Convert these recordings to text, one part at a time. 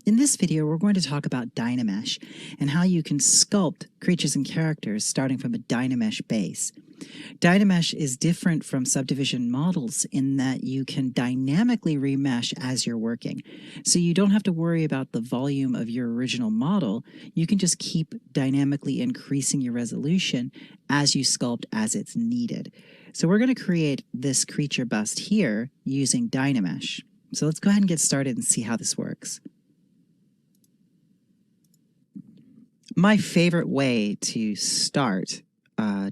In this video, we're going to talk about Dynamesh and how you can sculpt creatures and characters starting from a Dynamesh base. Dynamesh is different from subdivision models in that you can dynamically remesh as you're working. So you don't have to worry about the volume of your original model. You can just keep dynamically increasing your resolution as you sculpt as it's needed. So we're going to create this creature bust here using Dynamesh. So let's go ahead and get started and see how this works. My favorite way to start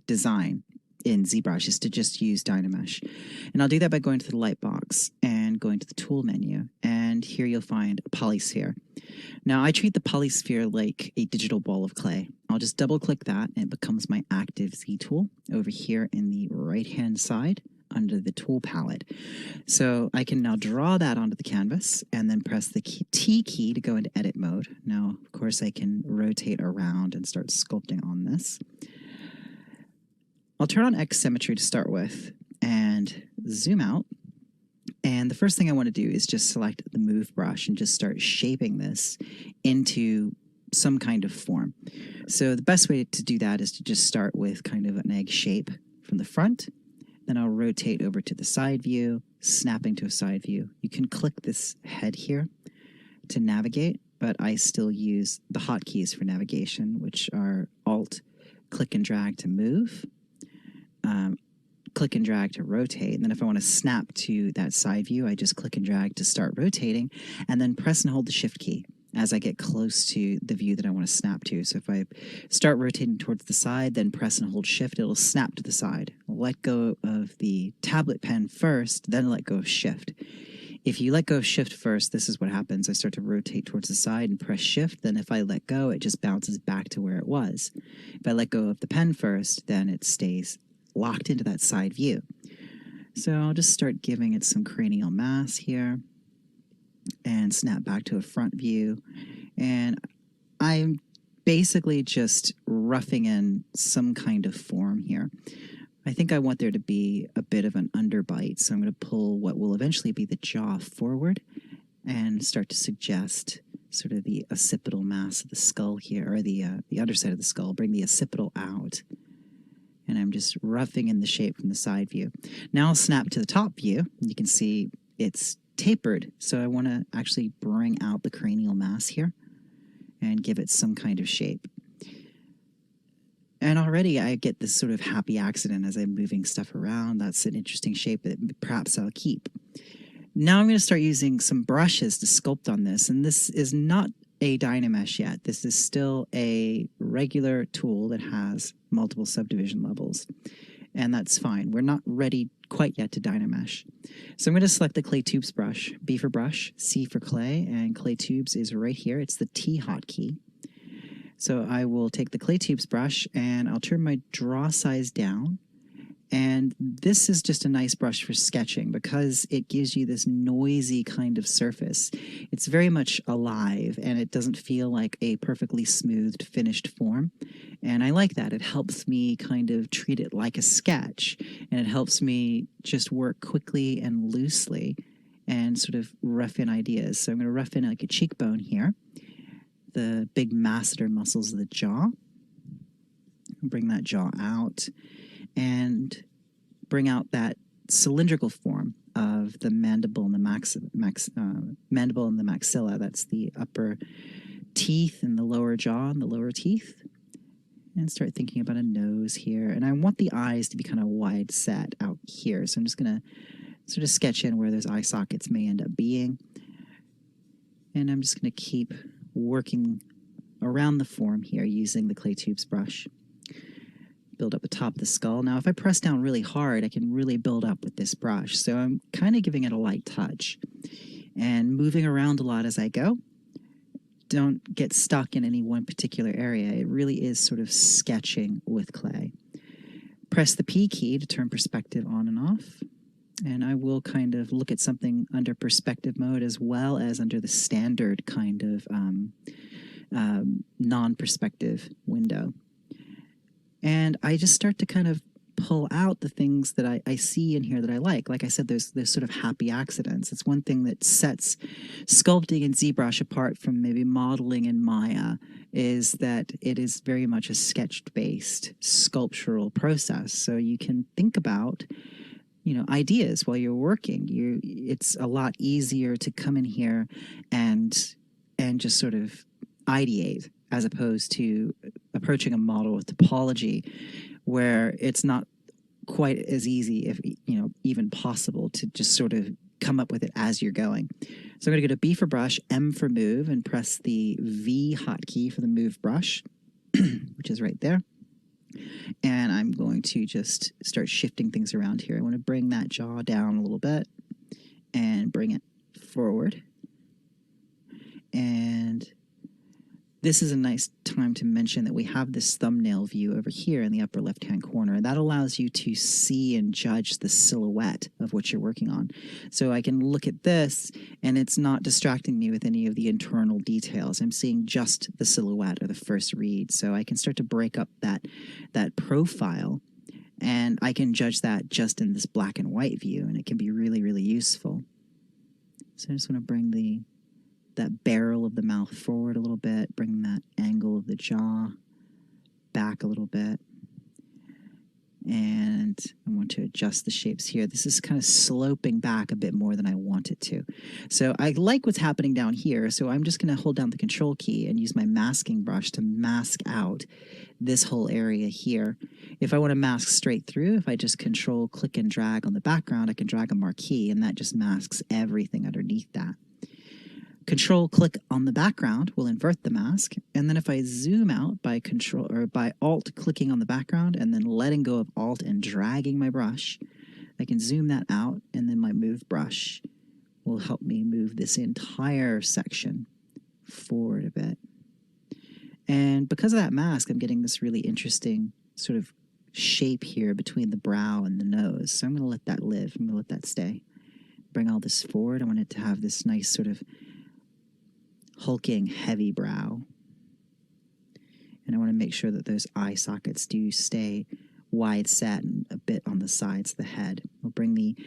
design in ZBrush is to just use Dynamesh. And I'll do that by going to the lightbox and going to the tool menu. And here you'll find a polysphere. Now I treat the polysphere like a digital ball of clay. I'll just double click that and it becomes my active Z tool over here in the right hand side under the tool palette. So I can now draw that onto the canvas and then press the T key to go into edit mode. Now, of course, I can rotate around and start sculpting on this. I'll turn on X symmetry to start with and zoom out. And the first thing I want to do is just select the move brush and just start shaping this into some kind of form. So the best way to do that is to just start with kind of an egg shape from the front. Then I'll rotate over to the side view, snapping to a side view. You can click this head here to navigate, but I still use the hotkeys for navigation, which are Alt, click and drag to move, click and drag to rotate. And then if I want to snap to that side view, I just click and drag to start rotating, and then press and hold the Shift key as I get close to the view that I want to snap to. So if I start rotating towards the side, then press and hold Shift, it'll snap to the side. Let go of the tablet pen first, then let go of Shift. If you let go of Shift first, this is what happens. I start to rotate towards the side and press Shift. Then if I let go, it just bounces back to where it was. If I let go of the pen first, then it stays locked into that side view. So I'll just start giving it some cranial mass here and snap back to a front view. And I'm basically just roughing in some kind of form here. I think I want there to be a bit of an underbite, so I'm going to pull what will eventually be the jaw forward and start to suggest sort of the occipital mass of the skull here, or the underside of the skull. Bring the occipital out. And I'm just roughing in the shape from the side view. Now I'll snap to the top view. You can see it's tapered, so I want to actually bring out the cranial mass here and give it some kind of shape. And already I get this sort of happy accident as I'm moving stuff around. That's an interesting shape that perhaps I'll keep. Now I'm going to start using some brushes to sculpt on this, and this is not a Dynamesh yet. This is still a regular tool that has multiple subdivision levels, and that's fine. We're not ready quite yet to Dynamesh. So I'm going to select the Clay Tubes brush, B for brush, C for clay, and Clay Tubes is right here. It's the T hotkey. So I will take the Clay Tubes brush and I'll turn my draw size down. And this is just a nice brush for sketching because it gives you this noisy kind of surface. It's very much alive and it doesn't feel like a perfectly smoothed finished form. And I like that. It helps me kind of treat it like a sketch, and it helps me just work quickly and loosely and sort of rough in ideas. So I'm going to rough in like a cheekbone here, the big masseter muscles of the jaw. Bring that jaw out and bring out that cylindrical form of the mandible and the mandible and the maxilla. That's the upper teeth and the lower jaw and the lower teeth. And start thinking about a nose here. And I want the eyes to be kind of wide set out here. So I'm just going to sort of sketch in where those eye sockets may end up being. And I'm just going to keep working around the form here using the Clay Tubes brush. Build up the top of the skull. Now, if I press down really hard, I can really build up with this brush. So I'm kind of giving it a light touch and moving around a lot as I go. Don't get stuck in any one particular area. It really is sort of sketching with clay. Press the P key to turn perspective on and off. And I will kind of look at something under perspective mode as well as under the standard kind of non-perspective window. And I just start to kind of pull out the things that I see in here that I like. Like I said, there's sort of happy accidents. It's one thing that sets sculpting in ZBrush apart from maybe modeling in Maya, is that it is very much a sketch-based sculptural process. So you can think about, you know, ideas while you're working. It's a lot easier to come in here and just sort of ideate, as opposed to approaching a model with topology, where it's not quite as easy, if you know, even possible, to just sort of come up with it as you're going. So I'm going to go to B for brush, M for move, and press the V hotkey for the move brush, which is right there. And I'm going to just start shifting things around here. I want to bring that jaw down a little bit and bring it forward. And this is a nice time to mention that we have this thumbnail view over here in the upper left-hand corner. That allows you to see and judge the silhouette of what you're working on. So I can look at this, and it's not distracting me with any of the internal details. I'm seeing just the silhouette or the first read. So I can start to break up that profile, and I can judge that just in this black and white view, and it can be really, really useful. So I just want to bring that barrel of the mouth forward a little bit, bring that angle of the jaw back a little bit. And I want to adjust the shapes here. This is kind of sloping back a bit more than I want it to. So I like what's happening down here. So I'm just going to hold down the control key and use my masking brush to mask out this whole area here. If I want to mask straight through, if I just control, click, and drag on the background, I can drag a marquee, and that just masks everything underneath that. Control click on the background will invert the mask, and then if I zoom out by Alt clicking on the background and then letting go of Alt and dragging my brush, I can zoom that out, and then my move brush will help me move this entire section forward a bit. And because of that mask, I'm getting this really interesting sort of shape here between the brow and the nose. So I'm going to let that live. I'm going to let that stay. Bring all this forward. I want it to have this nice sort of hulking, heavy brow. And I want to make sure that those eye sockets do stay wide set and a bit on the sides of the head. We'll bring the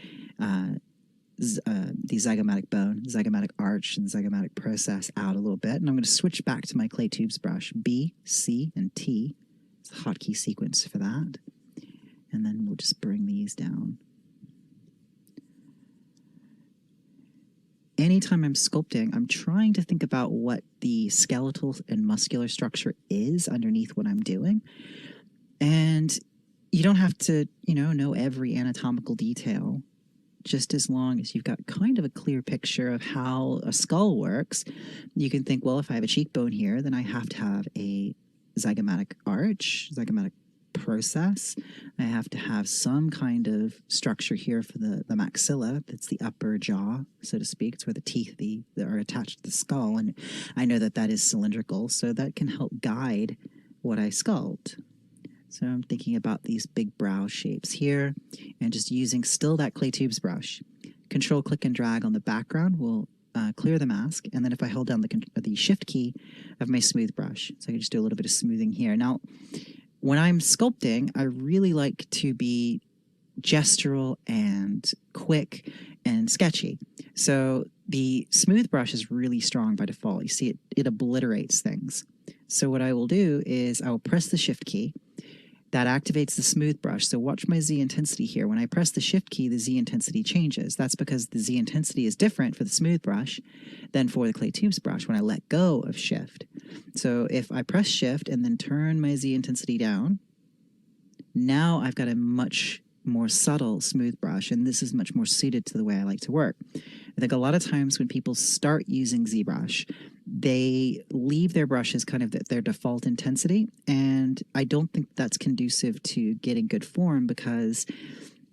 zygomatic bone, zygomatic arch, and zygomatic process out a little bit. And I'm going to switch back to my clay tubes brush. B, C, and T. It's a hotkey sequence for that. And then we'll just bring these down. Anytime I'm sculpting, I'm trying to think about what the skeletal and muscular structure is underneath what I'm doing. And you don't have to, you know every anatomical detail, just as long as you've got kind of a clear picture of how a skull works. You can think, well, if I have a cheekbone here, then I have to have a zygomatic arch, zygomatic process. I have to have some kind of structure here for the maxilla. That's the upper jaw, so to speak. It's where the teeth that are attached to the skull. And I know that is cylindrical, so that can help guide what I sculpt. So I'm thinking about these big brow shapes here, and just using still that clay tubes brush. Control, click, and drag on the background will clear the mask, and then if I hold down the shift key of my smooth brush, so I can just do a little bit of smoothing here. Now, when I'm sculpting, I really like to be gestural and quick and sketchy. So the smooth brush is really strong by default. You see, it obliterates things. So what I will do is I will press the shift key. That activates the smooth brush. So watch my Z intensity here. When I press the shift key, the Z intensity changes. That's because the Z intensity is different for the smooth brush than for the clay tubes brush when I let go of shift. So if I press shift and then turn my Z intensity down, now I've got a much more subtle smooth brush, and this is much more suited to the way I like to work. I think a lot of times when people start using ZBrush, they leave their brushes kind of at their default intensity, and I don't think that's conducive to getting good form, because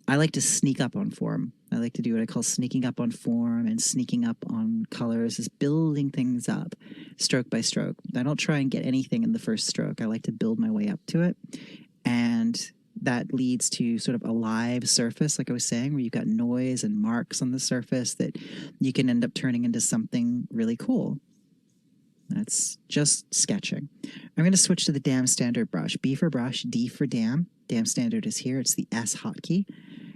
I like to sneak up on form. I like to do what I call sneaking up on form and sneaking up on colors, is building things up stroke by stroke. I don't try and get anything in the first stroke. I like to build my way up to it, and that leads to sort of a live surface, like I was saying, where you've got noise and marks on the surface that you can end up turning into something really cool. That's just sketching. I'm going to switch to the dam standard brush. B for brush, D for dam. Dam standard is here. It's the S hotkey.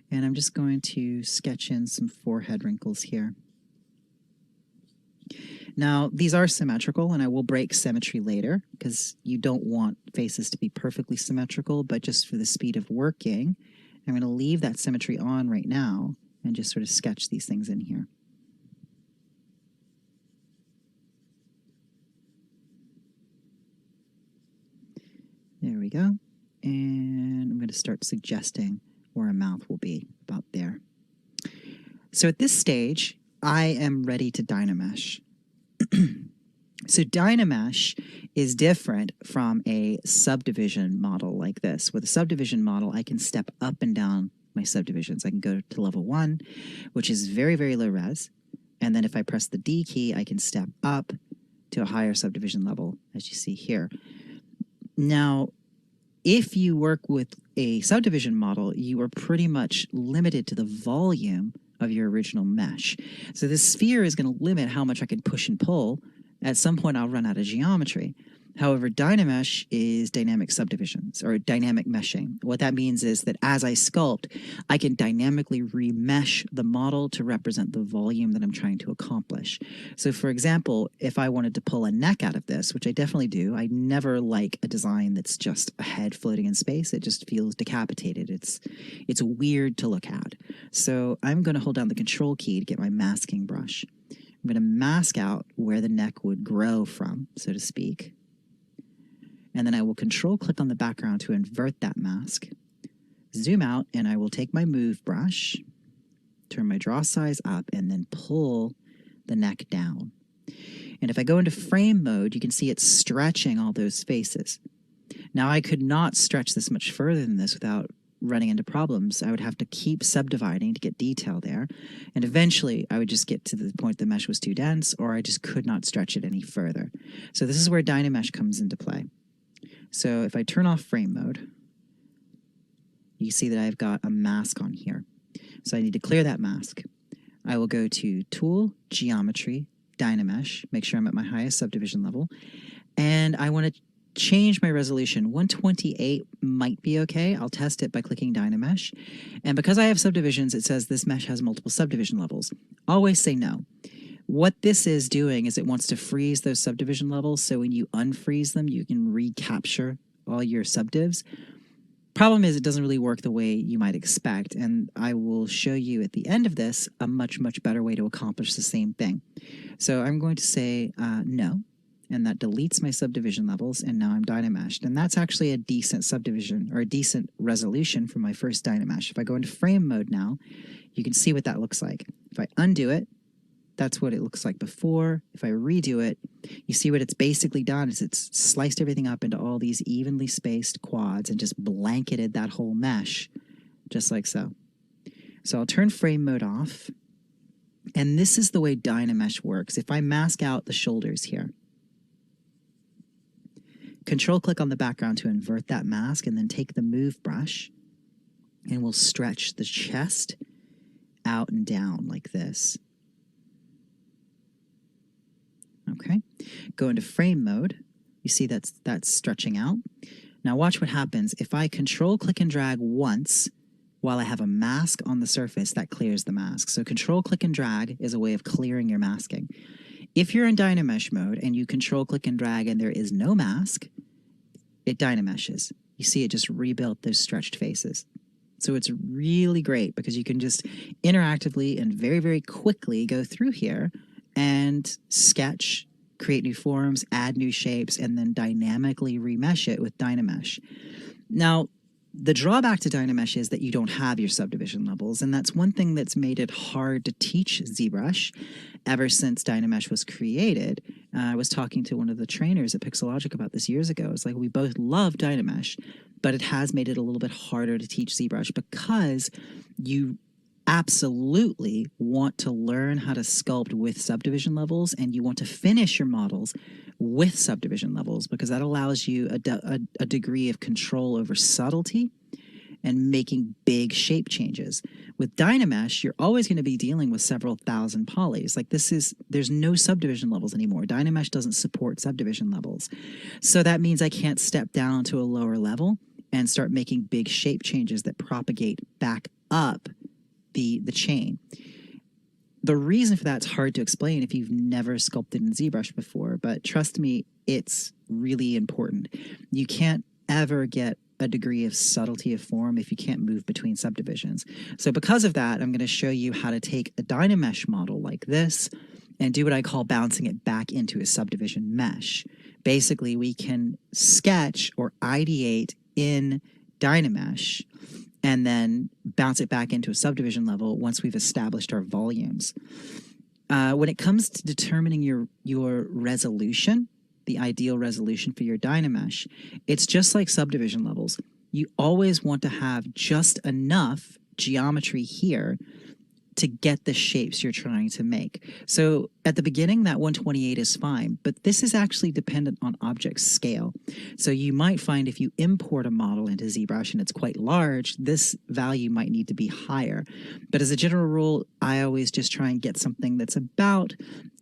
And I'm just going to sketch in some forehead wrinkles here. Now, these are symmetrical, and I will break symmetry later because you don't want faces to be perfectly symmetrical, but just for the speed of working, I'm going to leave that symmetry on right now and just sort of sketch these things in here. There we go. And I'm going to start suggesting where a mouth will be, about there. So at this stage, I am ready to Dynamesh. So Dynamesh is different from a subdivision model like this. With a subdivision model, I can step up and down my subdivisions. I can go to level 1, which is very, very low res. And then if I press the D key, I can step up to a higher subdivision level, as you see here. Now, if you work with a subdivision model, you are pretty much limited to the volume of your original mesh. So this sphere is going to limit how much I can push and pull. At some point, I'll run out of geometry. However, Dynamesh is dynamic subdivisions, or dynamic meshing. What that means is that as I sculpt, I can dynamically remesh the model to represent the volume that I'm trying to accomplish. So for example, if I wanted to pull a neck out of this, which I definitely do, I never like a design that's just a head floating in space. It just feels decapitated. It's weird to look at. So I'm going to hold down the Control key to get my masking brush. I'm going to mask out where the neck would grow from, so to speak. And then I will Control click on the background to invert that mask. Zoom out, and I will take my move brush, turn my draw size up, and then pull the neck down. And if I go into frame mode, you can see it's stretching all those faces. Now, I could not stretch this much further than this without running into problems. I would have to keep subdividing to get detail there. And eventually, I would just get to the point the mesh was too dense, or I just could not stretch it any further. So this is where Dynamesh comes into play. So if I turn off frame mode, you see that I've got a mask on here. So I need to clear that mask. I will go to Tool, Geometry, Dynamesh, make sure I'm at my highest subdivision level, and I want to change my resolution. 128 might be okay. I'll test it by clicking Dynamesh. And because I have subdivisions, it says this mesh has multiple subdivision levels. Always say no. What this is doing is it wants to freeze those subdivision levels, so when you unfreeze them, you can recapture all your subdivs. Problem is, it doesn't really work the way you might expect, and I will show you at the end of this a much, much better way to accomplish the same thing. So I'm going to say no, and that deletes my subdivision levels, and now I'm Dynameshed. And that's actually a decent subdivision, or a decent resolution for my first Dynamesh. If I go into frame mode now, you can see what that looks like. If I undo it, that's what it looks like before. If I redo it, you see what it's basically done is it's sliced everything up into all these evenly spaced quads and just blanketed that whole mesh, just like so. So I'll turn frame mode off. And this is the way Dynamesh works. If I mask out the shoulders here, Control click on the background to invert that mask, and then take the move brush, and we'll stretch the chest out and down like this. Okay, go into frame mode. You see that's stretching out. Now watch what happens. If I Control click and drag once while I have a mask on the surface, that clears the mask. So Control click and drag is a way of clearing your masking. If you're in Dynamesh mode and you Control click and drag and there is no mask, it Dynameshes. You see it just rebuilt those stretched faces. So it's really great because you can just interactively and very, very quickly go through here and sketch, create new forms, add new shapes, and then dynamically remesh it with Dynamesh. Now, the drawback to Dynamesh is that you don't have your subdivision levels, and that's one thing that's made it hard to teach ZBrush ever since Dynamesh was created. I was talking to one of the trainers at Pixelogic about this years ago. It's like, we both love Dynamesh, but it has made it a little bit harder to teach ZBrush because you absolutely want to learn how to sculpt with subdivision levels, and you want to finish your models with subdivision levels because that allows you a degree of control over subtlety and making big shape changes. With Dynamesh, you're always going to be dealing with several thousand polys. Like there's no subdivision levels anymore. Dynamesh doesn't support subdivision levels. So that means I can't step down to a lower level and start making big shape changes that propagate back up the chain. The reason for that's hard to explain if you've never sculpted in ZBrush before, but trust me, it's really important. You can't ever get a degree of subtlety of form if you can't move between subdivisions. So because of that, I'm going to show you how to take a Dynamesh model like this and do what I call bouncing it back into a subdivision mesh. Basically, we can sketch or ideate in Dynamesh and then bounce it back into a subdivision level once we've established our volumes. When it comes to determining your resolution, the ideal resolution for your Dynamesh, it's just like subdivision levels. You always want to have just enough geometry here to get the shapes you're trying to make. So at the beginning, that 128 is fine, but this is actually dependent on object scale. So you might find if you import a model into ZBrush and it's quite large, this value might need to be higher. But as a general rule, I always just try and get something that's about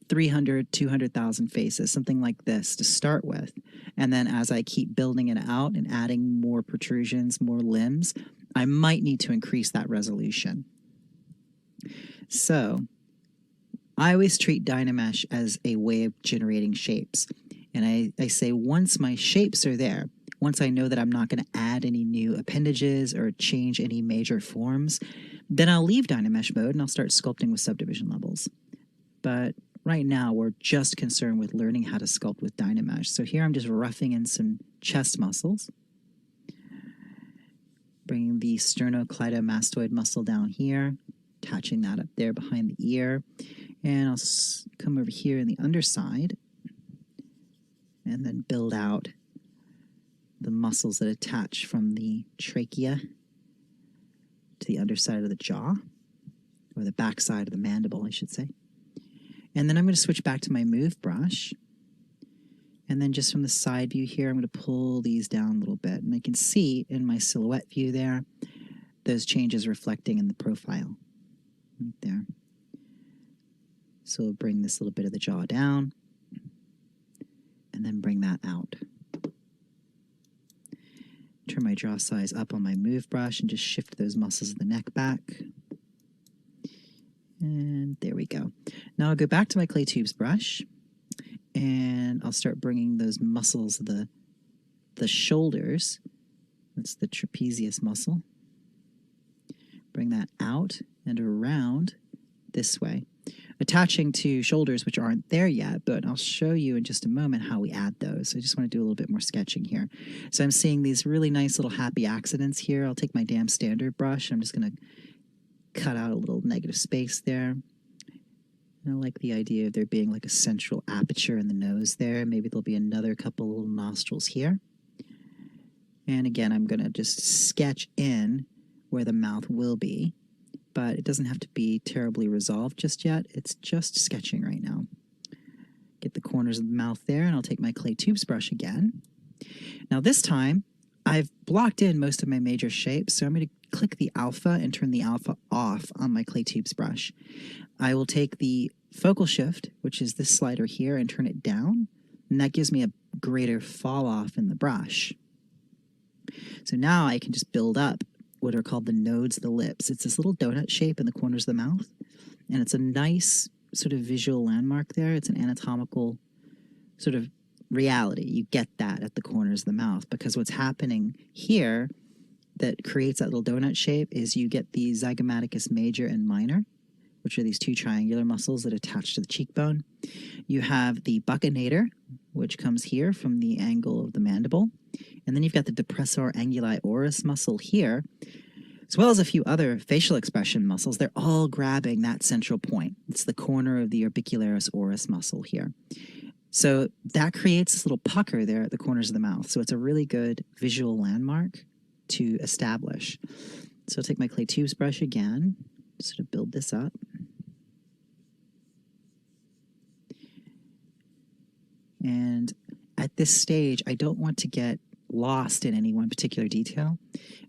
300, 200,000 faces, something like this to start with. And then as I keep building it out and adding more protrusions, more limbs, I might need to increase that resolution. So I always treat Dynamesh as a way of generating shapes. And I say once my shapes are there, once I know that I'm not going to add any new appendages or change any major forms, then I'll leave Dynamesh mode and I'll start sculpting with subdivision levels. But right now, we're just concerned with learning how to sculpt with Dynamesh. So here I'm just roughing in some chest muscles. Bringing the sternocleidomastoid muscle down here, attaching that up there behind the ear. And I'll come over here in the underside and then build out the muscles that attach from the trachea to the underside of the jaw, or the back side of the mandible, I should say. And then I'm going to switch back to my move brush. And then just from the side view here, I'm going to pull these down a little bit. And I can see in my silhouette view there, those changes reflecting in the profile. Right there. So we'll bring this little bit of the jaw down. And then bring that out. Turn my draw size up on my move brush and just shift those muscles of the neck back. And there we go. Now I'll go back to my clay tubes brush and I'll start bringing those muscles, the shoulders, that's the trapezius muscle. Bring that out and around this way, attaching to shoulders which aren't there yet, but I'll show you in just a moment how we add those. I just want to do a little bit more sketching here. So I'm seeing these really nice little happy accidents here. I'll take my damn standard brush. I'm just going to cut out a little negative space there. And I like the idea of there being like a central aperture in the nose there. Maybe there'll be another couple little nostrils here. And again, I'm going to just sketch in where the mouth will be, but it doesn't have to be terribly resolved just yet. It's just sketching right now. Get the corners of the mouth there, and I'll take my clay tubes brush again. Now this time, I've blocked in most of my major shapes, so I'm going to click the alpha and turn the alpha off on my clay tubes brush. I will take the focal shift, which is this slider here, and turn it down, and that gives me a greater fall off in the brush. So now I can just build up what are called the nodes of the lips. It's this little donut shape in the corners of the mouth, and it's a nice sort of visual landmark there. It's an anatomical sort of reality. You get that at the corners of the mouth, because what's happening here that creates that little donut shape is you get the zygomaticus major and minor, which are these two triangular muscles that attach to the cheekbone. You have the buccinator, which comes here from the angle of the mandible. And then you've got the depressor anguli oris muscle here, as well as a few other facial expression muscles. They're all grabbing that central point. It's the corner of the orbicularis oris muscle here. So that creates this little pucker there at the corners of the mouth. So it's a really good visual landmark to establish. So I'll take my clay tubes brush again, sort of build this up. And at this stage, I don't want to get lost in any one particular detail.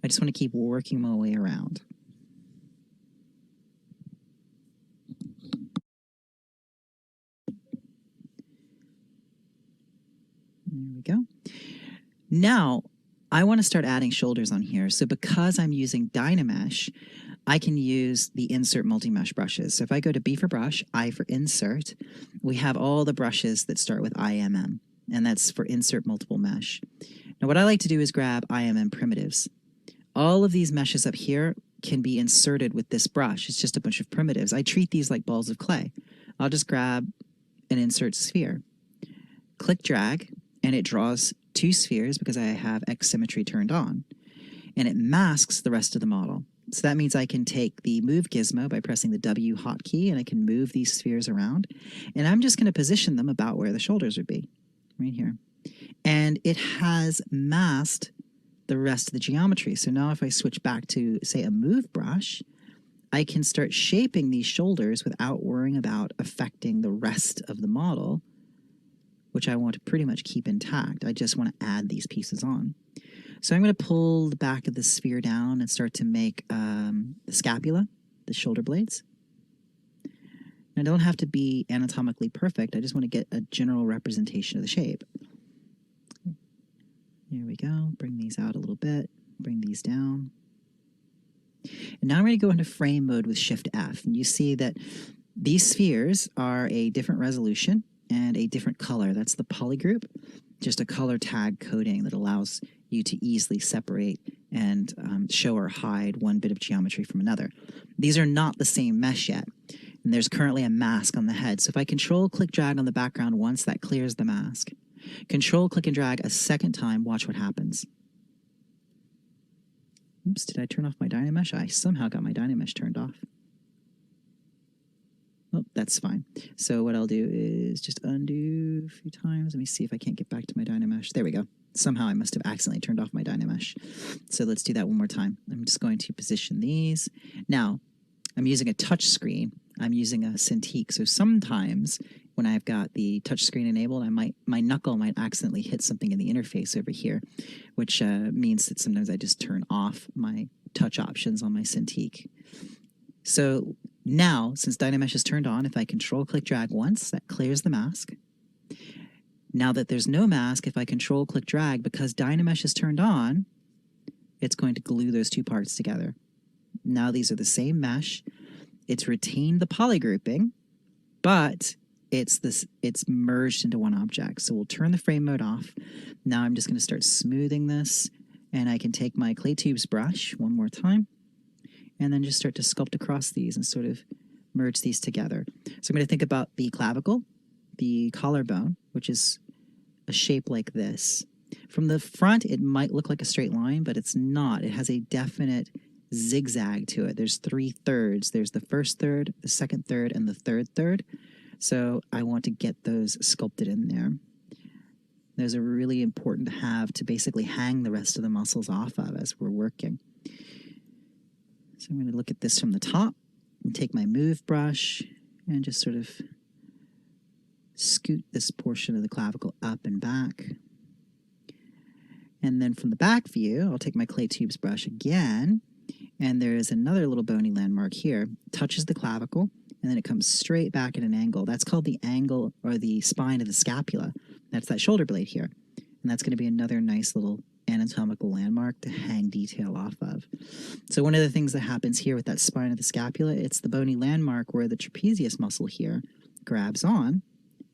I just want to keep working my way around. There we go. Now, I want to start adding shoulders on here. So because I'm using Dynamesh, I can use the insert multi-mesh brushes. So if I go to B for brush, I for insert, we have all the brushes that start with IMM, and that's for insert multiple mesh. Now what I like to do is grab IMM primitives. All of these meshes up here can be inserted with this brush. It's just a bunch of primitives. I treat these like balls of clay. I'll just grab an insert sphere, click drag, and it draws two spheres because I have X symmetry turned on, and it masks the rest of the model. So that means I can take the move gizmo by pressing the W hotkey, and I can move these spheres around, and I'm just going to position them about where the shoulders would be, right here. And it has masked the rest of the geometry. So now if I switch back to, say, a move brush, I can start shaping these shoulders without worrying about affecting the rest of the model, which I want to pretty much keep intact. I just want to add these pieces on. So I'm going to pull the back of the sphere down and start to make the scapula, the shoulder blades. And I don't have to be anatomically perfect. I just want to get a general representation of the shape. Here we go. Bring these out a little bit. Bring these down. And now I'm going to go into frame mode with Shift F. And you see that these spheres are a different resolution and a different color. That's the polygroup, just a color tag coding that allows you to easily separate and show or hide one bit of geometry from another. These are not the same mesh yet, and there's currently a mask on the head. So if I control click drag on the background once, that clears the mask. Control click and drag a second time, watch what happens. Oops, did I turn off my Dynamesh? I somehow got my Dynamesh turned off. Oh, that's fine. So what I'll do is just undo a few times. Let me see if I can't get back to my Dynamesh. There we go. Somehow I must have accidentally turned off my Dynamesh. So let's do that one more time. I'm just going to position these. Now, I'm using a touch screen. I'm using a Cintiq. So sometimes when I've got the touch screen enabled, my knuckle might accidentally hit something in the interface over here, which means that sometimes I just turn off my touch options on my Cintiq. So now, since Dynamesh is turned on, if I control click drag once, that clears the mask. Now that there's no mask, if I control click drag, because Dynamesh is turned on, it's going to glue those two parts together. Now these are the same mesh. It's retained the polygrouping, but it's merged into one object. So we'll turn the frame mode off. Now I'm just going to start smoothing this, and I can take my clay tubes brush one more time, and then just start to sculpt across these and sort of merge these together. So I'm going to think about the clavicle, the collarbone, which is a shape like this. From the front, it might look like a straight line, but it's not. It has a definite zigzag to it. There's 3/3. There's the first third, the second third, and the third third. So I want to get those sculpted in there. Those are really important to have to basically hang the rest of the muscles off of as we're working. So I'm going to look at this from the top and take my move brush and just sort of scoot this portion of the clavicle up and back. And then from the back view, I'll take my clay tubes brush again, and there is another little bony landmark here. Touches the clavicle, and then it comes straight back at an angle. That's called the angle or the spine of the scapula. That's that shoulder blade here. And that's going to be another nice little anatomical landmark to hang detail off of. So one of the things that happens here with that spine of the scapula, it's the bony landmark where the trapezius muscle here grabs on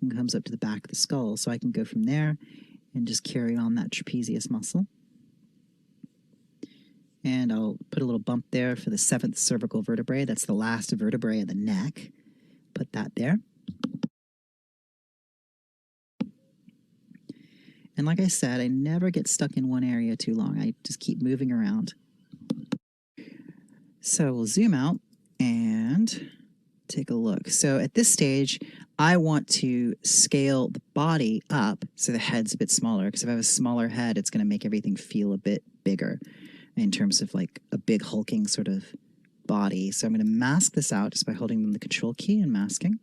and comes up to the back of the skull. So I can go from there and just carry on that trapezius muscle. And I'll put a little bump there for the 7th cervical vertebrae. That's the last vertebrae of the neck. Put that there. And like I said, I never get stuck in one area too long. I just keep moving around. So we'll zoom out and take a look. So at this stage, I want to scale the body up so the head's a bit smaller, because if I have a smaller head, it's going to make everything feel a bit bigger in terms of like a big hulking sort of body. So I'm going to mask this out just by holding the control key and masking.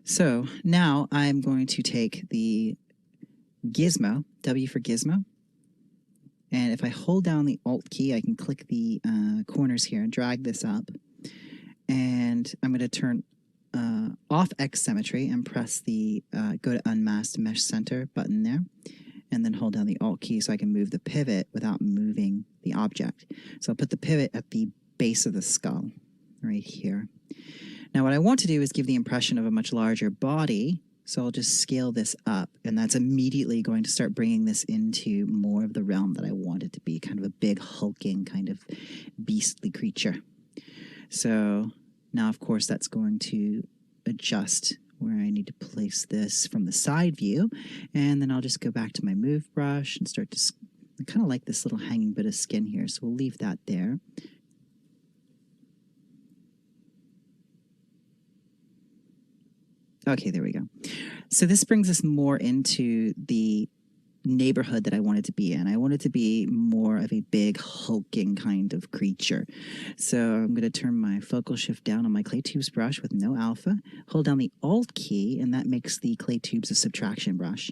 So now I'm going to take the gizmo, W for gizmo, and if I hold down the Alt key, I can click the corners here and drag this up. And I'm going to turn off X symmetry and press the go to unmasked mesh center button there, and then hold down the Alt key so I can move the pivot without moving the object. So I'll put the pivot at the base of the skull, right here. Now what I want to do is give the impression of a much larger body, so I'll just scale this up, and that's immediately going to start bringing this into more of the realm that I want it to be, kind of a big, hulking, kind of beastly creature. So now, of course, that's going to adjust where I need to place this from the side view, and then I'll just go back to my move brush and start to, I kind of like this little hanging bit of skin here, so we'll leave that there. Okay, there we go. So this brings us more into the neighborhood that I wanted to be in. I wanted to be more of a big, hulking kind of creature. So I'm going to turn my focal shift down on my clay tubes brush with no alpha, hold down the Alt key, and that makes the clay tubes a subtraction brush.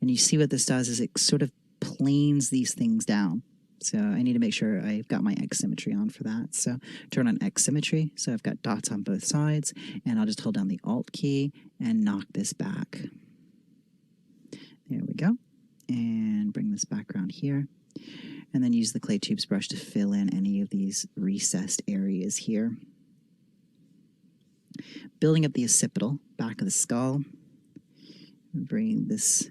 And you see what this does is it sort of planes these things down. So I need to make sure I've got my X symmetry on for that. So turn on X symmetry. So I've got dots on both sides, and I'll just hold down the Alt key and knock this back. There we go. And bring this back around here. And then use the clay tubes brush to fill in any of these recessed areas here. Building up the occipital, back of the skull. Bring this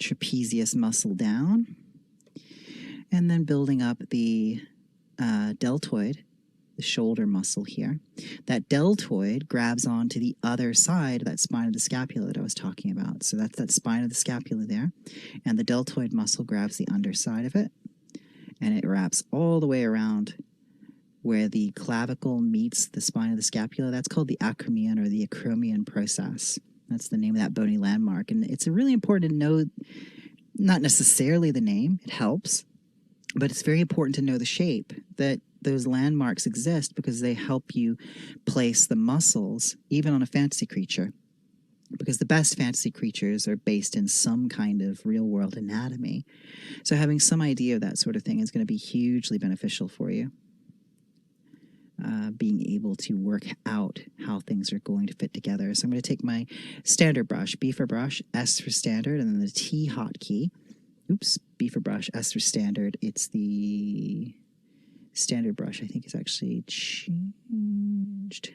trapezius muscle down. And then building up the deltoid, the shoulder muscle here. That deltoid grabs onto the other side of that spine of the scapula that I was talking about. So that's that spine of the scapula there. And the deltoid muscle grabs the underside of it. And it wraps all the way around where the clavicle meets the spine of the scapula. That's called the acromion or the acromion process. That's the name of that bony landmark. And it's really important to know, not necessarily the name, it helps, but it's very important to know the shape, that those landmarks exist because they help you place the muscles, even on a fantasy creature. Because the best fantasy creatures are based in some kind of real-world anatomy. So having some idea of that sort of thing is going to be hugely beneficial for you. Being able to work out how things are going to fit together. So I'm going to take my standard brush, B for brush, S for standard, and then the T hotkey. Oops, B for brush, S for standard. It's the standard brush, I think, is actually changed.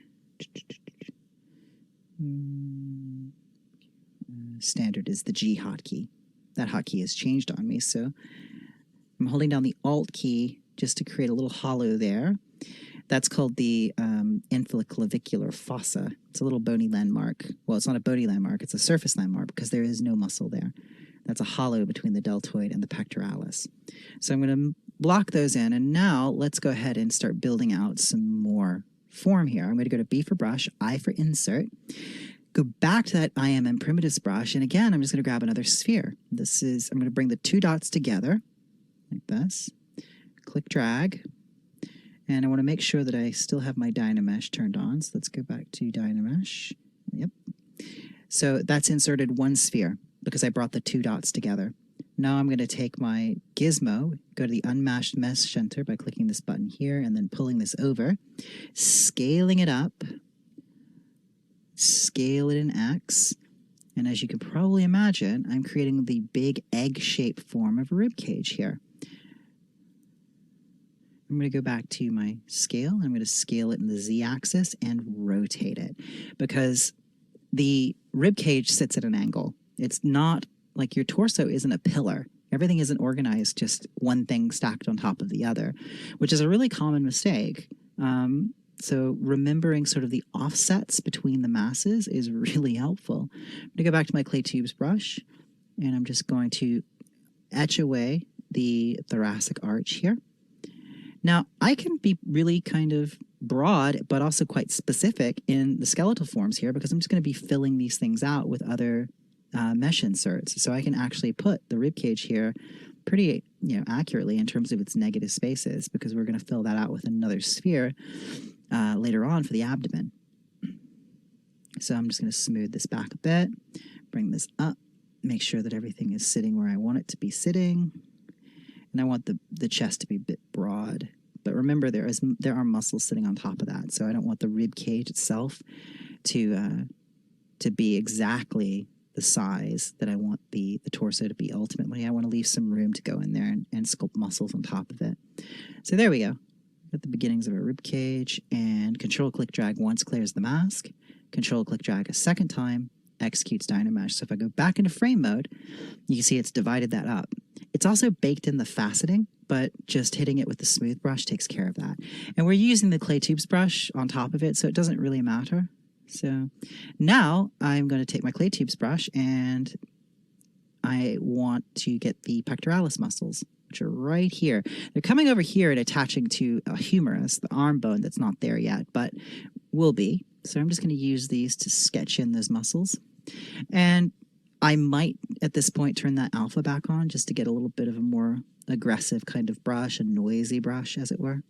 Standard is the G hotkey. That hotkey has changed on me, so I'm holding down the Alt key just to create a little hollow there. That's called the infraclavicular fossa. It's a little bony landmark. Well, it's not a bony landmark, it's a surface landmark because there is no muscle there. That's a hollow between the deltoid and the pectoralis. So I'm going to block those in, and now let's go ahead and start building out some more form here. I'm going to go to B for brush, I for insert, go back to that IMM primitives brush, and again, I'm just going to grab another sphere. I'm going to bring the two dots together, like this, click drag, and I want to make sure that I still have my Dynamesh turned on, so let's go back to Dynamesh. Yep. So that's inserted one sphere, because I brought the two dots together. Now I'm going to take my gizmo, go to the unmasked mesh center by clicking this button here and then pulling this over, scaling it up, scale it in X, and as you can probably imagine, I'm creating the big egg-shaped form of a rib cage here. I'm going to go back to my scale. I'm going to scale it in the Z-axis and rotate it because the rib cage sits at an angle. It's not like your torso isn't a pillar. Everything isn't organized, just one thing stacked on top of the other, which is a really common mistake. So remembering sort of the offsets between the masses is really helpful. I'm going to go back to my clay tubes brush, and I'm just going to etch away the thoracic arch here. Now, I can be really kind of broad, but also quite specific in the skeletal forms here because I'm just going to be filling these things out with other mesh inserts. So I can actually put the rib cage here pretty accurately in terms of its negative spaces because we're going to fill that out with another sphere later on for the abdomen. So I'm just going to smooth this back a bit, bring this up, make sure that everything is sitting where I want it to be sitting. And I want the chest to be a bit broad. But remember, there are muscles sitting on top of that. So I don't want the rib cage itself to be exactly the size that I want the torso to be ultimately. I want to leave some room to go in there and sculpt muscles on top of it. So there we go. At the beginnings of a rib cage, and control click drag once clears the mask, control click drag a second time executes Dynamesh. So if I go back into frame mode, you can see it's divided that up. It's also baked in the faceting, but just hitting it with the smooth brush takes care of that. And we're using the clay tubes brush on top of it, so it doesn't really matter. So now I'm going to take my clay tubes brush and I want to get the pectoralis muscles, which are right here. They're coming over here and attaching to a humerus, the arm bone that's not there yet, but will be. So I'm just going to use these to sketch in those muscles. And I might, at this point, turn that alpha back on just to get a little bit of a more aggressive kind of brush, a noisy brush, as it were.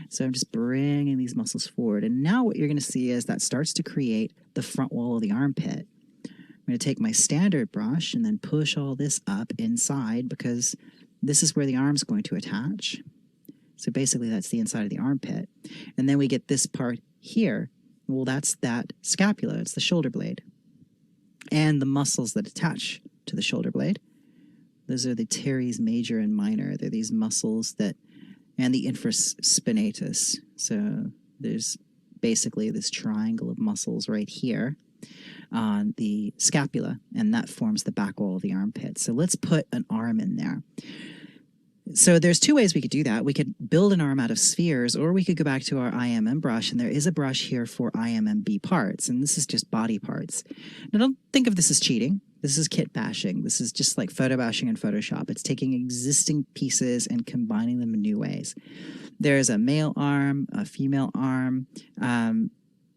So I'm just bringing these muscles forward. And now what you're going to see is that starts to create the front wall of the armpit. I'm going to take my standard brush and then push all this up inside because this is where the arm's going to attach. So basically that's the inside of the armpit. And then we get this part here. Well, that's that scapula. It's the shoulder blade. And the muscles that attach to the shoulder blade. Those are the teres major and minor. They're these muscles that, and the infraspinatus. So there's basically this triangle of muscles right here on the scapula, and that forms the back wall of the armpit. So let's put an arm in there. So there's two ways we could do that. We could build an arm out of spheres, or we could go back to our IMM brush, and there is a brush here for IMMB parts, and this is just body parts. Now don't think of this as cheating. This is kit bashing. This is just like photo bashing in Photoshop. It's taking existing pieces and combining them in new ways. There's a male arm, a female arm.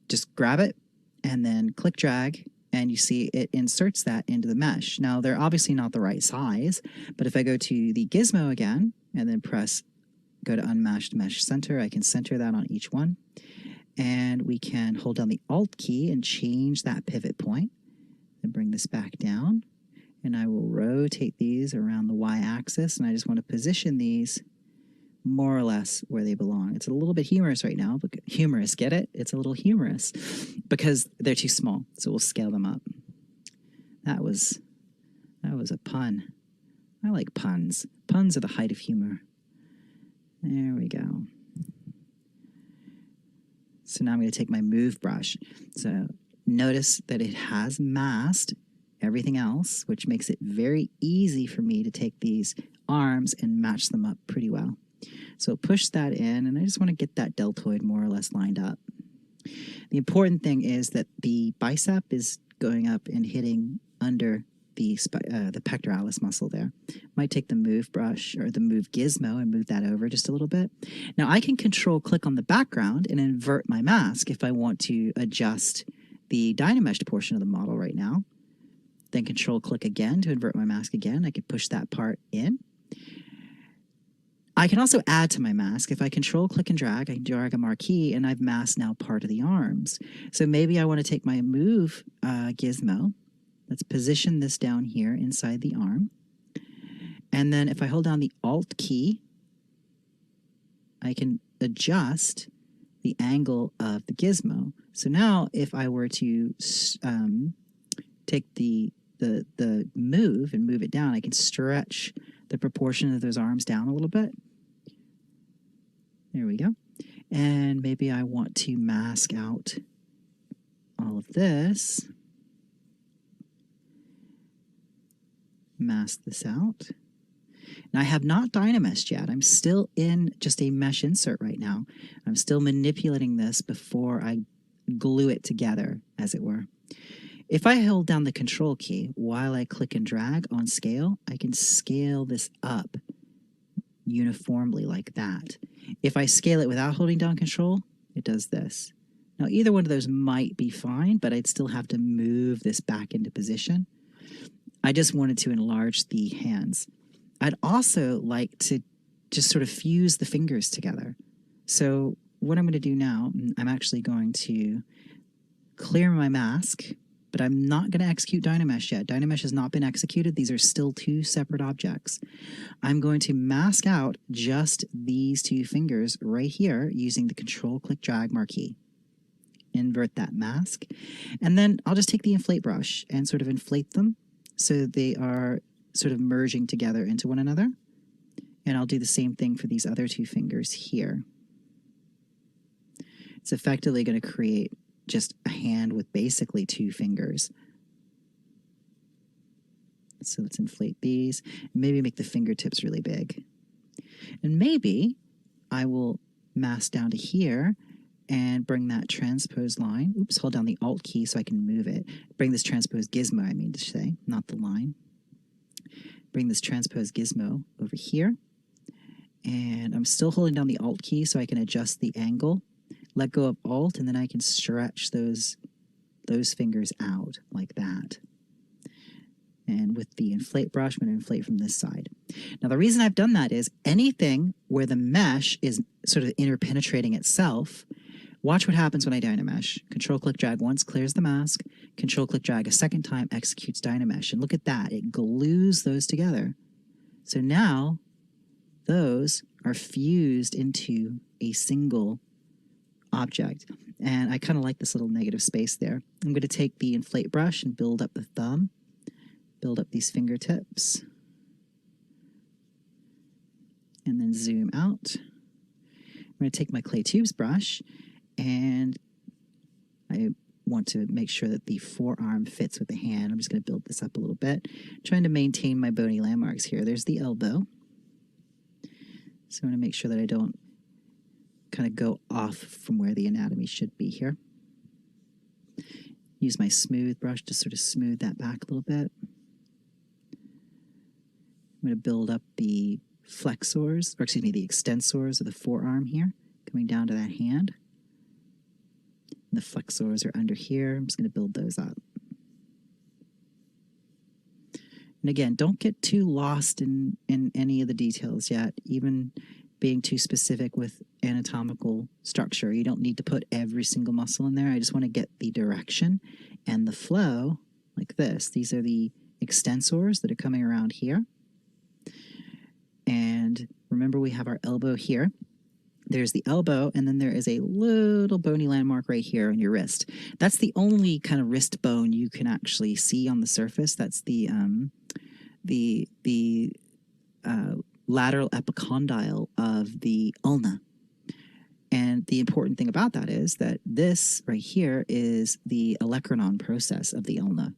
Just grab it and then click drag, and you see it inserts that into the mesh. Now, they're obviously not the right size, but if I go to the gizmo again and then go to unmatched mesh center, I can center that on each one. And we can hold down the Alt key and change that pivot point and bring this back down. And I will rotate these around the Y-axis, and I just want to position these more or less where they belong. It's a little bit humorous right now. But humorous, get it? It's a little humorous because they're too small. So we'll scale them up. That was a pun. I like puns. Puns are the height of humor. There we go. So now I'm going to take my move brush. So notice that it has masked everything else, which makes it very easy for me to take these arms and match them up pretty well. So push that in, and I just want to get that deltoid more or less lined up. The important thing is that the bicep is going up and hitting under the pectoralis muscle there. Might take the move brush or the move gizmo and move that over just a little bit. Now I can control click on the background and invert my mask if I want to adjust the Dynamesh portion of the model right now. Then control click again to invert my mask again. I can push that part in. I can also add to my mask. If I control click and drag, I can drag a marquee, and I've masked now part of the arms. So maybe I want to take my move gizmo. Let's position this down here inside the arm. And then if I hold down the Alt key, I can adjust the angle of the gizmo. So now if I were to take the move and move it down, I can stretch the proportion of those arms down a little bit. There we go. And maybe I want to mask out all of this. Mask this out. Now I have not Dynameshed yet. I'm still in just a mesh insert right now. I'm still manipulating this before I glue it together, as it were. If I hold down the control key while I click and drag on scale, I can scale this up uniformly like that. If I scale it without holding down control, it does this. Now either one of those might be fine, but I'd still have to move this back into position. I just wanted to enlarge the hands. I'd also like to just sort of fuse the fingers together. So what I'm going to do now, I'm actually going to clear my mask, but I'm not going to execute Dynamesh yet. Dynamesh has not been executed. These are still two separate objects. I'm going to mask out just these two fingers right here using the control click drag marquee. invert that mask. And then I'll just take the inflate brush and sort of inflate them so they are sort of merging together into one another. And I'll do the same thing for these other two fingers here. It's effectively going to create just a hand with basically two fingers. So let's inflate these, maybe make the fingertips really big. And maybe I will mask down to here and bring that transpose line. Oops, hold down the Alt key so I can move it. Bring this transpose gizmo, I mean to say, not the line. Bring this transpose gizmo over here. And I'm still holding down the Alt key so I can adjust the angle. Let go of Alt, and then I can stretch those fingers out like that. And with the inflate brush, I'm going to inflate from this side. Now, the reason I've done that is anything where the mesh is sort of interpenetrating itself, watch what happens when I Dynamesh. Control-click drag once, clears the mask. Control-click drag a second time, executes Dynamesh. And look at that. It glues those together. So now those are fused into a single object. And I kind of like this little negative space there. I'm going to take the inflate brush and build up the thumb, build up these fingertips, and then zoom out. I'm going to take my clay tubes brush, and I want to make sure that the forearm fits with the hand. I'm just going to build this up a little bit, trying to maintain my bony landmarks here. There's the elbow. So I want to make sure that I don't kind of go off from where the anatomy should be here. Use my smooth brush to sort of smooth that back a little bit. I'm going to build up the flexors, or excuse me, the extensors of the forearm here, coming down to that hand. And the flexors are under here. I'm just going to build those up. And again, don't get too lost in any of the details yet, even being too specific with anatomical structure. You don't need to put every single muscle in there. I just want to get the direction and the flow like this. These are the extensors that are coming around here. And remember, we have our elbow here. There's the elbow, and then there is a little bony landmark right here on your wrist. That's the only kind of wrist bone you can actually see on the surface. That's the lateral epicondyle of the ulna. And the important thing about that is that this right here is the olecranon process of the ulna,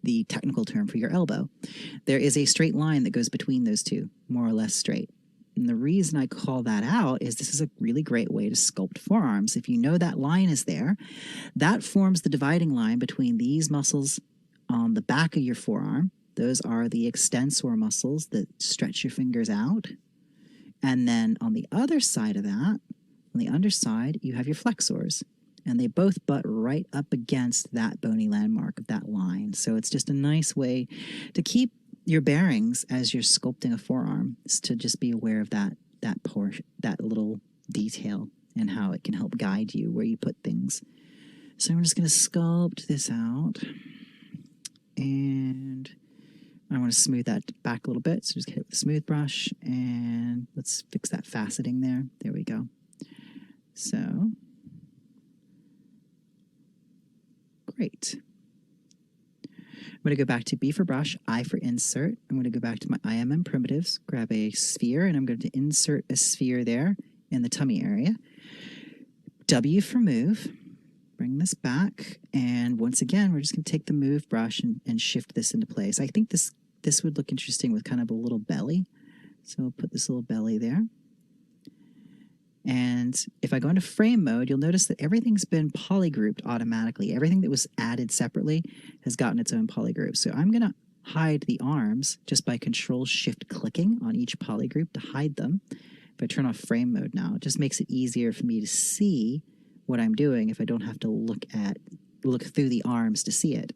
the technical term for your elbow. There is a straight line that goes between those two, more or less straight. And the reason I call that out is this is a really great way to sculpt forearms. If you know that line is there, that forms the dividing line between these muscles on the back of your forearm. Those are the extensor muscles that stretch your fingers out. And then on the other side of that, on the underside, you have your flexors. And they both butt right up against that bony landmark of that line. So it's just a nice way to keep your bearings as you're sculpting a forearm, is to just be aware of that portion, that little detail, and how it can help guide you where you put things. So I'm just going to sculpt this out, and I want to smooth that back a little bit. So just hit it with the smooth brush, and let's fix that faceting there. There we go. So great. I'm going to go back to B for brush, I for insert. I'm going to go back to my IMM primitives, grab a sphere, and I'm going to insert a sphere there in the tummy area. W for move. Bring this back. And once again, we're just going to take the move brush and shift this into place. I think this would look interesting with kind of a little belly. So I'll put this little belly there. And if I go into frame mode, you'll notice that everything's been polygrouped automatically. Everything that was added separately has gotten its own polygroup. So I'm going to hide the arms just by Control-Shift-clicking on each polygroup to hide them. If I turn off frame mode now, it just makes it easier for me to see what I'm doing if I don't have to look through the arms to see it.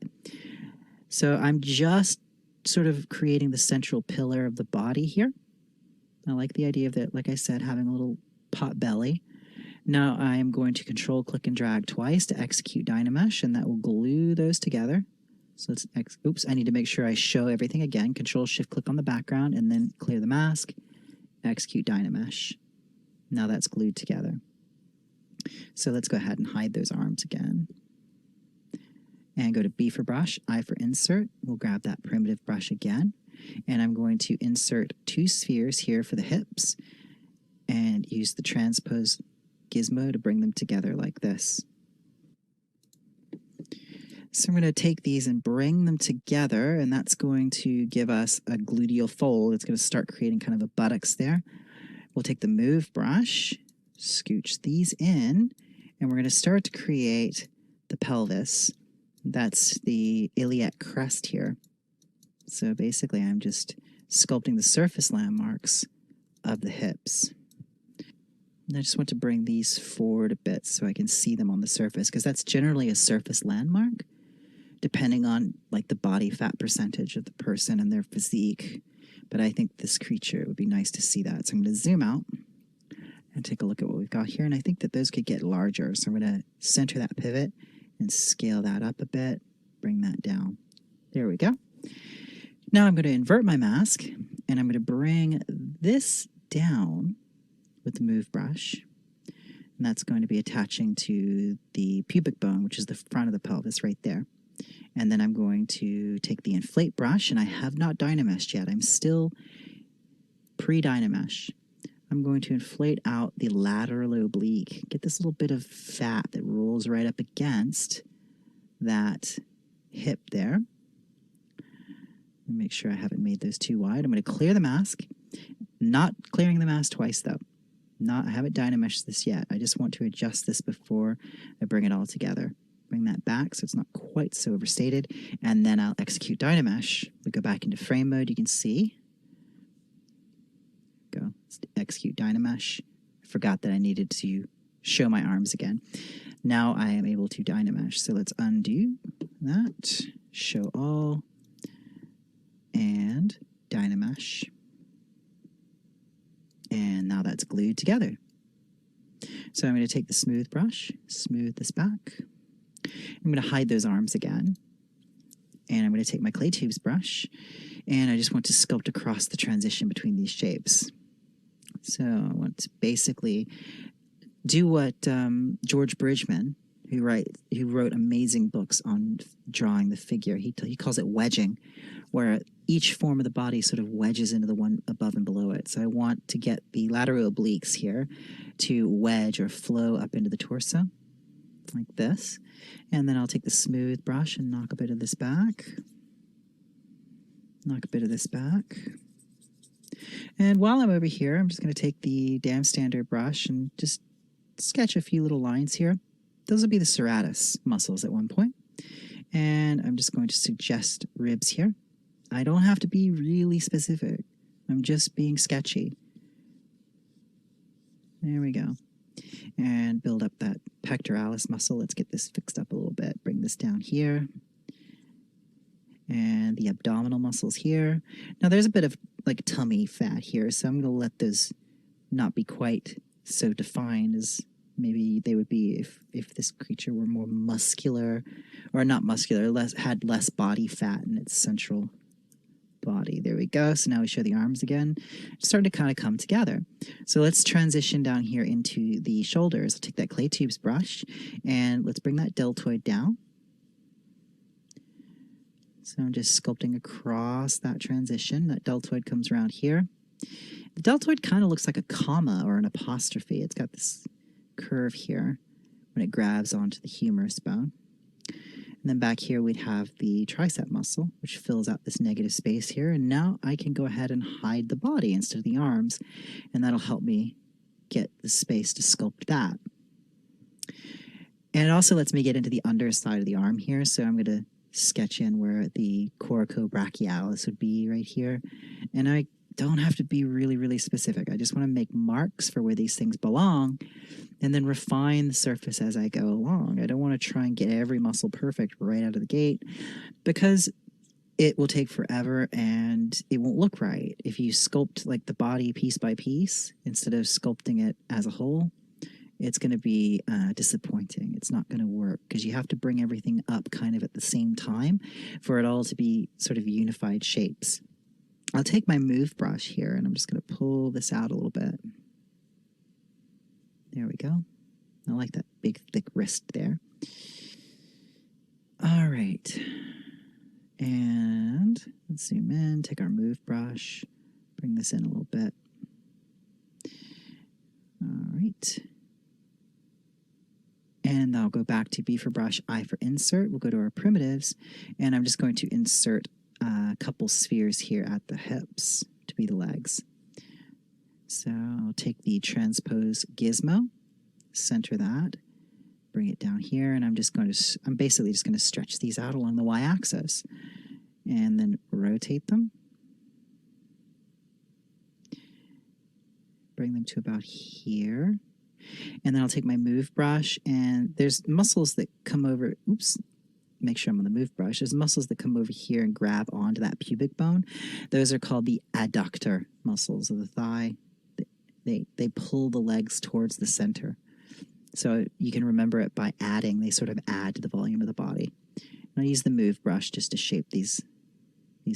So I'm just sort of creating the central pillar of the body here. I like the idea of that, like I said, having a little pot belly. Now I'm going to Control, click, and drag twice to execute Dynamesh, and that will glue those together. So let's, oops, I need to make sure I show everything again. Control, Shift, click on the background, and then clear the mask, execute Dynamesh. Now that's glued together. So let's go ahead and hide those arms again. And go to B for brush, I for insert. We'll grab that primitive brush again. And I'm going to insert 2 spheres here for the hips and use the transpose gizmo to bring them together like this. So I'm going to take these and bring them together, and that's going to give us a gluteal fold. It's going to start creating kind of a buttocks there. We'll take the move brush, scooch these in, and we're going to start to create the pelvis. That's the iliac crest here. So basically I'm just sculpting the surface landmarks of the hips. And I just want to bring these forward a bit so I can see them on the surface, because that's generally a surface landmark, depending on like the body fat percentage of the person and their physique. But I think this creature, it would be nice to see that. So I'm going to zoom out and take a look at what we've got here. And I think that those could get larger. So I'm going to center that pivot and scale that up a bit, bring that down. There we go. Now I'm going to invert my mask, and I'm going to bring this down with the move brush. And that's going to be attaching to the pubic bone, which is the front of the pelvis right there. And then I'm going to take the inflate brush, and I have not Dynameshed yet. I'm still pre-Dynamesh. I'm going to inflate out the lateral oblique. Get this little bit of fat that rolls right up against that hip there. Make sure I haven't made those too wide. I'm going to clear the mask. Not clearing the mask twice, though. I haven't Dynameshed this yet. I just want to adjust this before I bring it all together. Bring that back so it's not quite so overstated, and then I'll execute Dynamesh. We go back into frame mode. You can see. Go. Let's execute Dynamesh. I forgot that I needed to show my arms again. Now I am able to Dynamesh. So let's undo that. Show all. And Dynamesh. And now that's glued together. So I'm going to take the smooth brush, smooth this back. I'm going to hide those arms again. And I'm going to take my clay tubes brush, and I just want to sculpt across the transition between these shapes. So I want to basically do what George Bridgman, who wrote amazing books on drawing the figure, he calls it wedging, where each form of the body sort of wedges into the one above and below it. So I want to get the lateral obliques here to wedge or flow up into the torso, like this. And then I'll take the smooth brush and knock a bit of this back. Knock a bit of this back. And while I'm over here, I'm just going to take the Dam Standard brush and just sketch a few little lines here. Those will be the serratus muscles at one point. And I'm just going to suggest ribs here. I don't have to be really specific. I'm just being sketchy. There we go. And build up that pectoralis muscle. Let's get this fixed up a little bit. Bring this down here. And the abdominal muscles here. Now there's a bit of like tummy fat here, so I'm going to let those not be quite so defined as maybe they would be if this creature were more muscular, or not muscular, had less body fat in its central body. There we go. So now we show the arms again. It's starting to kind of come together. So let's transition down here into the shoulders. I'll take that clay tubes brush and let's bring that deltoid down. So I'm just sculpting across that transition. That deltoid comes around here. The deltoid kind of looks like a comma or an apostrophe. It's got this curve here when it grabs onto the humerus bone. And then back here we'd have the tricep muscle, which fills out this negative space here. And now I can go ahead and hide the body instead of the arms, and that'll help me get the space to sculpt that. And it also lets me get into the underside of the arm here. So I'm going to sketch in where the coracobrachialis would be right here. And I don't have to be really, really specific. I just want to make marks for where these things belong and then refine the surface as I go along. I don't want to try and get every muscle perfect right out of the gate, because it will take forever and it won't look right. If you sculpt like the body piece by piece instead of sculpting it as a whole, it's going to be disappointing. It's not going to work because you have to bring everything up kind of at the same time for it all to be sort of unified shapes. I'll take my move brush here and I'm just going to pull this out a little bit. There we go. I like that big, thick wrist there. All right. And let's zoom in, take our move brush, bring this in a little bit. All right. And I'll go back to B for brush, I for insert. We'll go to our primitives, and I'm just going to insert a couple spheres here at the hips to be the legs. So I'll take the transpose gizmo, center that, bring it down here, and I'm basically just going to stretch these out along the y-axis and then rotate them. Bring them to about here. And then I'll take my move brush, and there's muscles that come over, make sure I'm on the move brush. There's muscles that come over here and grab onto that pubic bone. Those are called the adductor muscles of the thigh. They pull the legs towards the center. So you can remember it by adding, they sort of add to the volume of the body. And I'll use the move brush just to shape these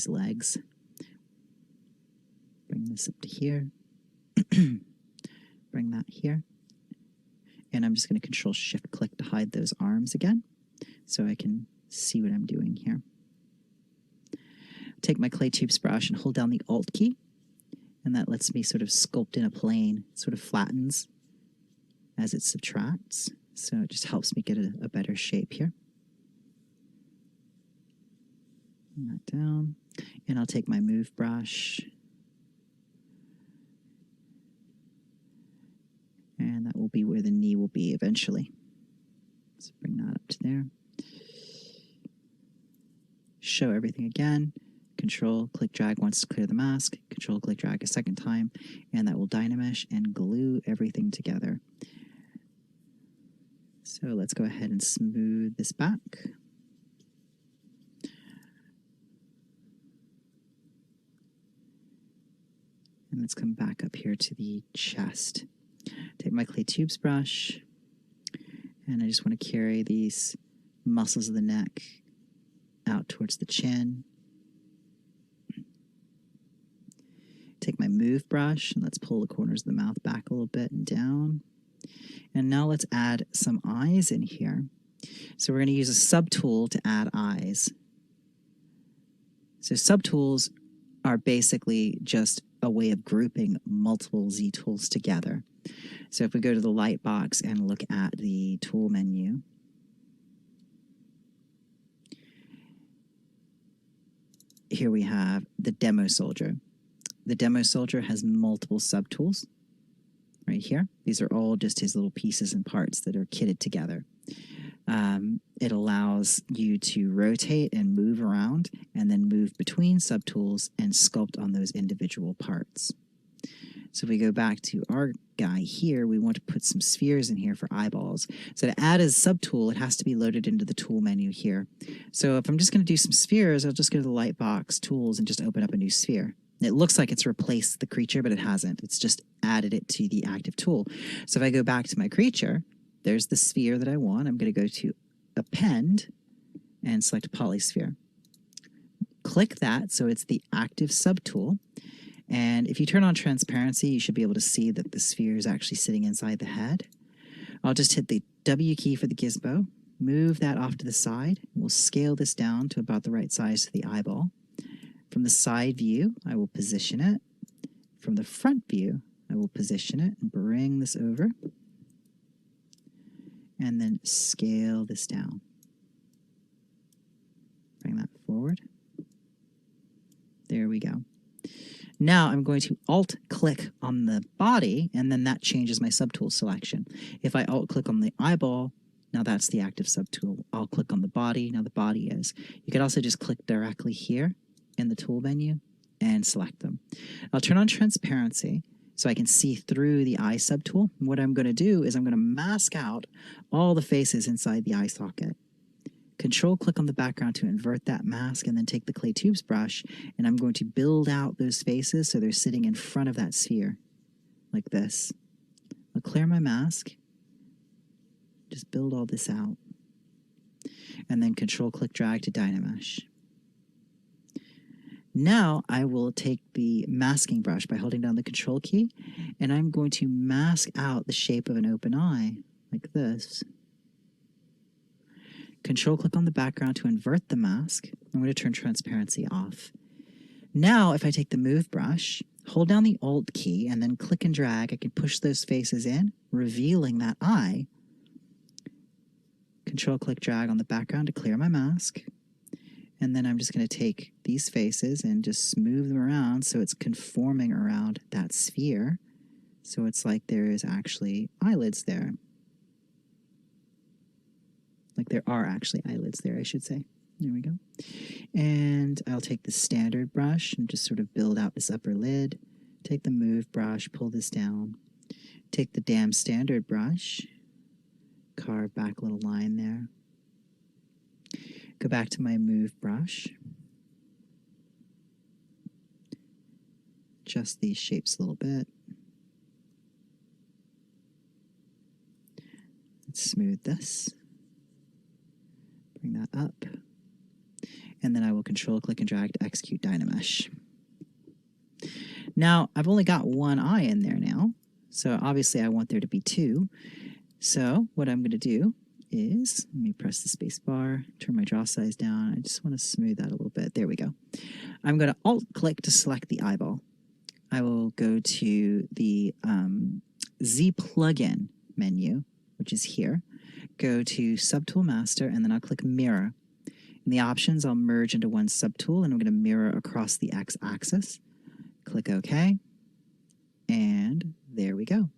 legs. Bring this up to here. Bring that here. And I'm just going to Control-Shift-Click to hide those arms again so I can see what I'm doing here. Take my clay tubes brush and hold down the Alt key, and that lets me sort of sculpt in a plane. It sort of flattens as it subtracts, so it just helps me get a better shape here. Bring that down, and I'll take my move brush, and that will be where the knee will be eventually. So bring that up to there. Show everything again. Control, click, drag once to clear the mask. Control, click, drag a second time. And that will Dynamesh and glue everything together. So let's go ahead and smooth this back. And let's come back up here to the chest. Take my clay tubes brush, and I just want to carry these muscles of the neck out towards the chin. Take my move brush, and let's pull the corners of the mouth back a little bit and down. And now let's add some eyes in here. So we're going to use a subtool to add eyes. So subtools are basically just a way of grouping multiple Z tools together. So if we go to the light box and look at the tool menu, here we have the Demo Soldier. The Demo Soldier has multiple subtools right here. These are all just his little pieces and parts that are kitted together. It allows you to rotate and move around and then move between subtools and sculpt on those individual parts. So if we go back to our guy here, we want to put some spheres in here for eyeballs. So to add a subtool, it has to be loaded into the tool menu here. So if I'm just going to do some spheres, I'll just go to the light box, tools, and just open up a new sphere. It looks like it's replaced the creature, but it hasn't. It's just added it to the active tool. So if I go back to my creature, there's the sphere that I want. I'm going to go to Append and select Polysphere. Click that so it's the active subtool. And if you turn on transparency, you should be able to see that the sphere is actually sitting inside the head. I'll just hit the W key for the gizmo, move that off to the side. We'll scale this down to about the right size for the eyeball. From the side view, I will position it. From the front view, I will position it and bring this over. And then scale this down. Bring that forward. There we go. Now I'm going to Alt-click on the body, and then that changes my subtool selection. If I Alt-click on the eyeball, now that's the active subtool. I'll click on the body, now the body is. You could also just click directly here in the tool menu and select them. I'll turn on transparency so I can see through the eye subtool. And what I'm going to do is I'm going to mask out all the faces inside the eye socket. Control-click on the background to invert that mask, and then take the clay tubes brush, and I'm going to build out those faces so they're sitting in front of that sphere, like this. I'll clear my mask, just build all this out, and then Control-click drag to Dynamesh. Now I will take the masking brush by holding down the Control key, and I'm going to mask out the shape of an open eye, like this. Control click on the background to invert the mask. I'm going to turn transparency off. Now, if I take the move brush, hold down the Alt key, and then click and drag, I can push those faces in, revealing that eye. Control click drag on the background to clear my mask. And then I'm just going to take these faces and just smooth them around so it's conforming around that sphere. So it's like there is actually eyelids there. Like there are actually eyelids there, I should say. There we go. And I'll take the standard brush and just sort of build out this upper lid. Take the move brush, pull this down. Take the damn standard brush, carve back a little line there. Go back to my move brush. Adjust these shapes a little bit. Let's smooth this. Bring that up. And then I will control click and drag to execute Dynamesh. Now, I've only got one eye in there now, so obviously I want there to be two. So what I'm going to do is, let me press the space bar, turn my draw size down. I just want to smooth that a little bit. There we go. I'm going to Alt click to select the eyeball. I will go to the Z plugin menu, which is here. Go to Subtool Master, and then I'll click Mirror. In the options, I'll merge into one subtool, and I'm going to mirror across the X-axis. Click OK, and there we go.